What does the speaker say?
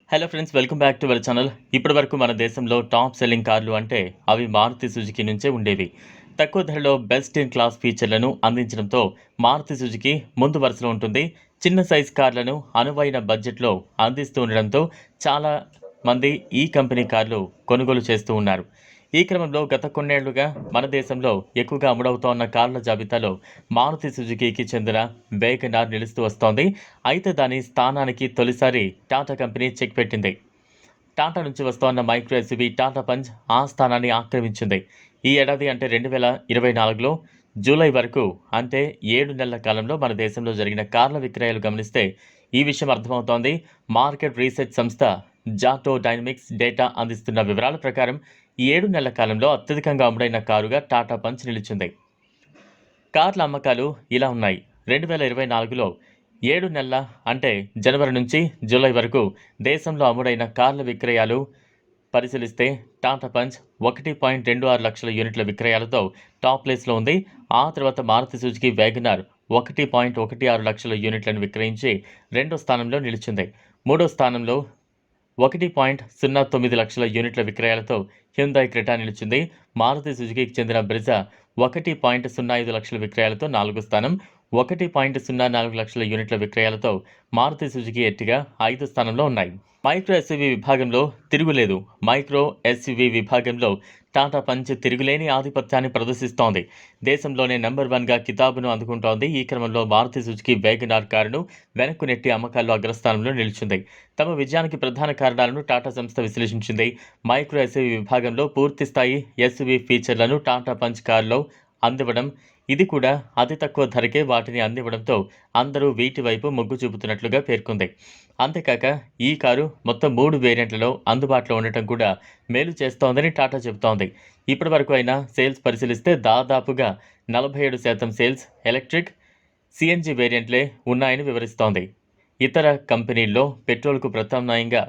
Hello friends, welcome back to our channel. ఇప్పటి వరకు మన దేశంలో టాప్ సెల్లింగ్ కార్లు అంటే అవి మారుతి సుజుకి నుంచే ఉండేవి. తక్కువ ధరలో బెస్ట్ ఇన్ క్లాస్ ఫీచర్లను అందించడంతో మారుతి సుజుకి ముందు వరుసలో ఉంటుంది. చిన్న సైజ్ కార్లను అనువైన బడ్జెట్లో అందిస్తూ ఉండడంతో చాలా మంది ఈ కంపెనీ కార్లు కొనుగోలు చేస్తూ ఉన్నారు. ఈ క్రమంలో గత కొన్నేళ్లుగా మన దేశంలో ఎక్కువగా అమ్ముడవుతోన్న కార్ల జాబితాలో మారుతి సుజుకీకి చెందిన వేగనార్ నిలుస్తూ వస్తోంది. అయితే దాని స్థానానికి తొలిసారి టాటా కంపెనీ చెక్ పెట్టింది. టాటా నుంచి వస్తోన్న మైక్రో ఎస్యూవీ టాటా పంచ్ ఆ స్థానాన్ని ఆక్రమించింది. ఈ ఏడాది అంటే 2024లో జూలై వరకు అంటే 7 నెలల కాలంలో మన దేశంలో జరిగిన కార్ల విక్రయాలు గమనిస్తే ఈ విషయం అర్థమవుతోంది. మార్కెట్ రీసెర్చ్ సంస్థ జాటో డైనమిక్స్ డేటా అందిస్తున్న వివరాల ప్రకారం ఈ 7 నెలల కాలంలో అత్యధికంగా అమ్ముడైన కారుగా టాటా పంచ్ నిలిచింది. కార్ల అమ్మకాలు ఇలా ఉన్నాయి. 2024లో 7 నెలల అంటే జనవరి నుంచి జూలై వరకు దేశంలో అమ్ముడైన కార్ల విక్రయాలు పరిశీలిస్తే టాటా పంచ్ 1.26 లక్షల యూనిట్ల విక్రయాలతో టాప్ ప్లేస్లో ఉంది. ఆ తర్వాత మారుతి సుజుకి వేగనార్ 1.16 లక్షల యూనిట్లను విక్రయించి రెండో స్థానంలో నిలిచింది. మూడో స్థానంలో 1.09 లక్షల యూనిట్ల విక్రయాలతో హ్యుందాయ్ క్రెటా నిలిచింది. మారుతి సుజుకీకి చెందిన బ్రెజా 1.05 లక్షల విక్రయాలతో నాలుగో స్థానం. 1.04 లక్షల యూనిట్ల విక్రయాలతో మారుతి సుజుకి ఎర్టిగా 5వ స్థానంలో ఉన్నాయి. మైక్రో ఎస్యూవీ విభాగంలో తిరుగులేదు. మైక్రో ఎస్యూవీ విభాగంలో టాటా పంచ్ తిరుగులేని ఆధిపత్యాన్ని ప్రదర్శిస్తోంది. దేశంలోనే నెంబర్ 1గా కితాబును అందుకుంటోంది. ఈ క్రమంలో మారుతి సుజుకి వేగనార్ కారును వెనక్కు నెట్టి అమ్మకాల్లో అగ్రస్థానంలో నిలిచింది. తమ విజయానికి ప్రధాన కారణాలను టాటా సంస్థ విశ్లేషించింది. మైక్రో ఎస్యూవీ విభాగంలో పూర్తిస్థాయి ఎస్యూవీ ఫీచర్లను టాటా పంచ్ కారులో అందివ్వడం, ఇది కూడా అతి తక్కువ ధరకే వాటిని అందివ్వడంతో అందరూ వీటి వైపు మొగ్గు చూపుతున్నట్లుగా పేర్కొంది. అంతేకాక ఈ కారు మొత్తం 3 వేరియంట్లలో అందుబాటులో ఉండటం కూడా మేలు చేస్తోందని టాటా చెబుతోంది. ఇప్పటి వరకు అయినా సేల్స్ పరిశీలిస్తే దాదాపుగా 47% సేల్స్ ఎలక్ట్రిక్, సిఎన్జి వేరియంట్లే ఉన్నాయని వివరిస్తోంది. ఇతర కంపెనీల్లో పెట్రోల్కు ప్రత్యామ్నాయంగా